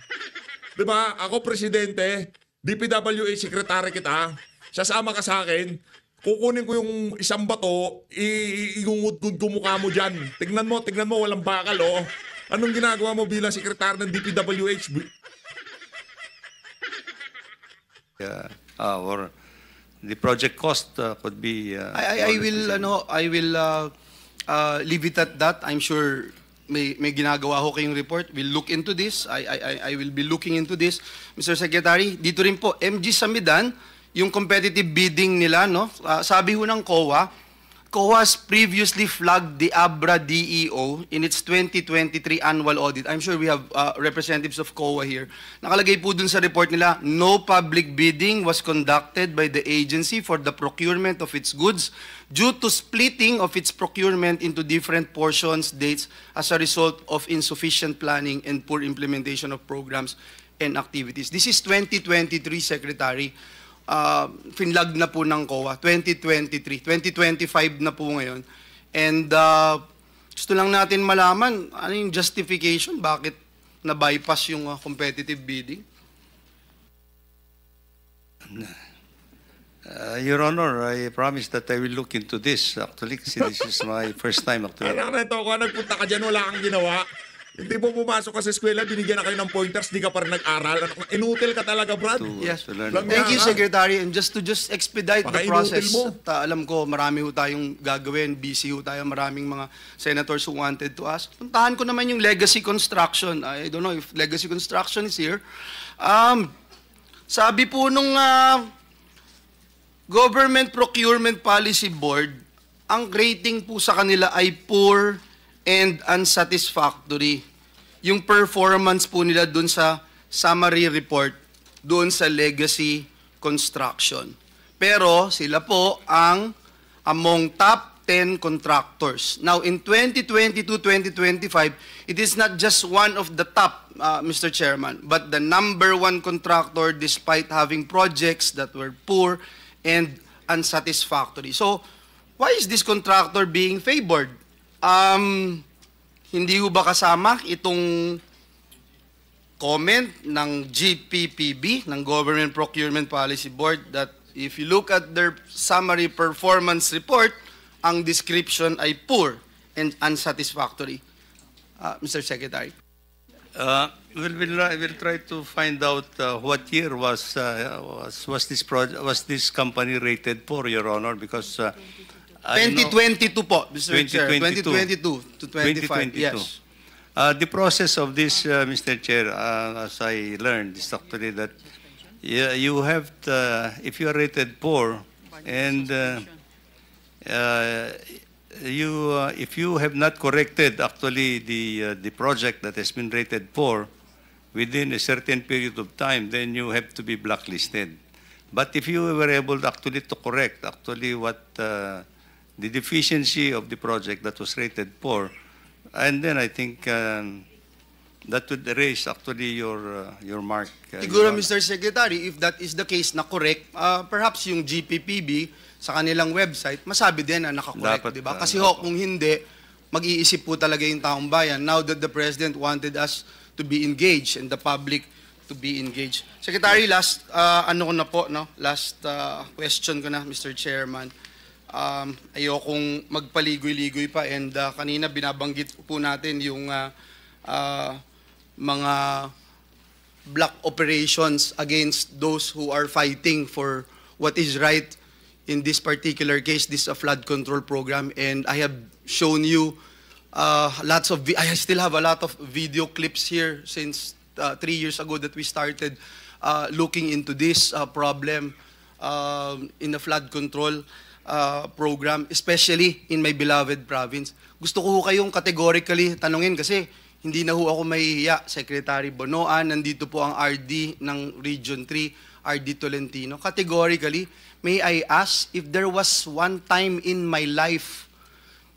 Diba? Ako presidente, DPWH secretary kita, sasama ka sa akin, kukunin ko yung isang bato, iungudgud ko mukha mo dyan. Tignan mo, walang bakal, oh. Anong ginagawa mo bilang sekretary ng DPWH? Or the project cost could be. I will leave it at that. I'm sure may ginagawa ho kayong report. We'll look into this. I will be looking into this, Mr. Secretary. Dito rin po, MG Samidan, yung competitive bidding nila, no? Sabi ho ng COA has previously flagged the Abra DEO in its 2023 annual audit. I'm sure we have representatives of COA here. Nakalagay po dun sa report nila, no public bidding was conducted by the agency for the procurement of its goods due to splitting of its procurement into different portions, dates, as a result of insufficient planning and poor implementation of programs and activities. This is 2023, Secretary. finlag na po ng COA, 2023. 2025 na po ngayon. And gusto lang natin malaman, ano yung justification, bakit na-bypass yung competitive bidding? Your Honor, I promise that I will look into this. Actually, kasi this is my first time. Actually. Anak na ito, kung nagpunta ka dyan, wala kang ginawa. Hindi mo pumasok ka sa eskwela, binigyan na kayo ng pointers, di ka pa rin nag-aral. Inutil ka talaga, Brad. Yes. Thank you, Secretary. And just to expedite the process, mo. at alam ko, marami ho tayong gagawin, busy ho tayo, maraming mga senators who wanted to ask. Puntahan ko naman yung legacy construction. I don't know if legacy construction is here. Sabi po nung Government Procurement Policy Board, ang rating po sa kanila ay poor and unsatisfactory. Yung performance po nila dun sa summary report, dun sa legacy construction. Pero sila po ang among top 10 contractors. Now, in 2022-2025, it is not just one of the top, Mr. Chairman, but the #1 contractor despite having projects that were poor and unsatisfactory. So, why is this contractor being favored? Hindi ho ba kasama itong comment ng GPPB, ng Government Procurement Policy Board, that if you look at their summary performance report, ang description ay poor and unsatisfactory? Mr. Secretary. We'll try to find out what year was this company rated for, Your Honor, because 2022 po, Mr. Chair. 2022 to 25. 2022. Yes. The process of this, Mr. Chair, as I learned, is actually that you have to, if you are rated poor, and if you have not corrected actually the project that has been rated poor within a certain period of time, then you have to be blacklisted. But if you were able actually to correct actually what the deficiency of the project that was rated poor, and then I think that would erase actually your mark. Siguro, Mr. Secretary, if that is the case na correct, perhaps yung GPPB sa kanilang website, masabi din na nakakorek, di ba? Kasi kung hindi, mag-iisip po talaga yung taong bayan. Now that the President wanted us to be engaged and the public to be engaged. Secretary, last last question ko na, Mr. Chairman. Ayokong magpaligoy-ligoy pa, and kanina binabanggit po natin yung mga black operations against those who are fighting for what is right. In this particular case, this is a flood control program, and I have shown you I still have a lot of video clips here since 3 years ago that we started looking into this problem in the flood control program, especially in my beloved province. Gusto ko kayong categorically tanungin kasi hindi na ho ako mahihiya, Secretary Bonoan, nandito po ang RD ng Region 3, RD Tolentino. Categorically, may I ask if there was one time in my life,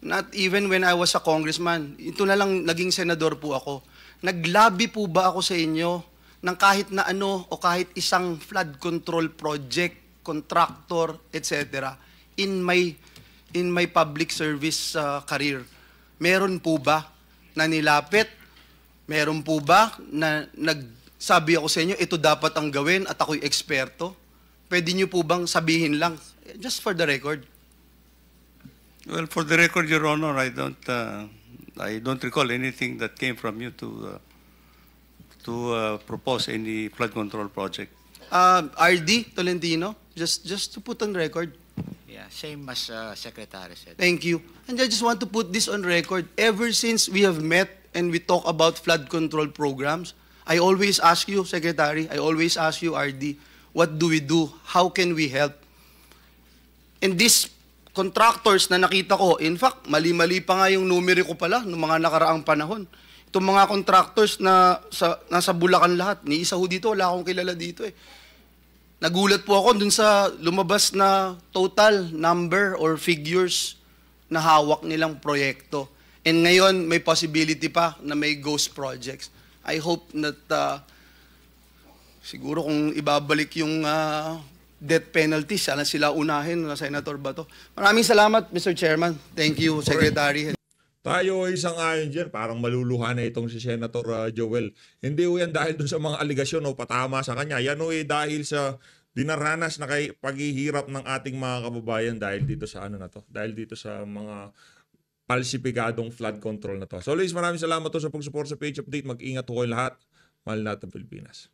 not even when I was a congressman, ito na lang naging senador po ako, naglabi po ba ako sa inyo ng kahit na ano o kahit isang flood control project, contractor, etc. in my public service career? Meron po ba na nilapit? Meron po ba na nagsabi ako sa inyo, ito dapat ang gawin at ako'y eksperto? Pwede niyo po bang sabihin lang, just for the record? Well, for the record, Your Honor, I don't recall anything that came from you to propose any flood control project. RD Tolentino, just to put on record. Yeah, same as Secretary said. Thank you. And I just want to put this on record. Ever since we have met and we talk about flood control programs, I always ask you, Secretary, I always ask you, RD, what do we do? How can we help? And these contractors na nakita ko, in fact, mali-mali pa nga yung numero ko pala noong mga nakaraang panahon. Itong mga contractors na nasa Bulacan lahat, ni isa ho dito, wala akong kilala dito eh. Nagulat po ako dun sa lumabas na total number or figures na hawak nilang proyekto. And ngayon, may possibility pa na may ghost projects. I hope that siguro kung ibabalik yung death penalty, sana sila unahin na Senator Bato. Maraming salamat, Mr. Chairman. Thank you, Secretary. Tayo ay isang-ayon dyan. Parang maluluha na itong si Senator Joel. Hindi ho yan dahil dun sa mga aligasyon o patama sa kanya. Yan ho dahil sa dinaranas na paghihirap ng ating mga kababayan dahil dito sa ano na to. Dahil dito sa mga falsifikadong flood control na to. So, Luis, maraming salamat to sa pag-support sa Page Update. Mag-ingat ho kayo lahat. Mahal natin Pilipinas.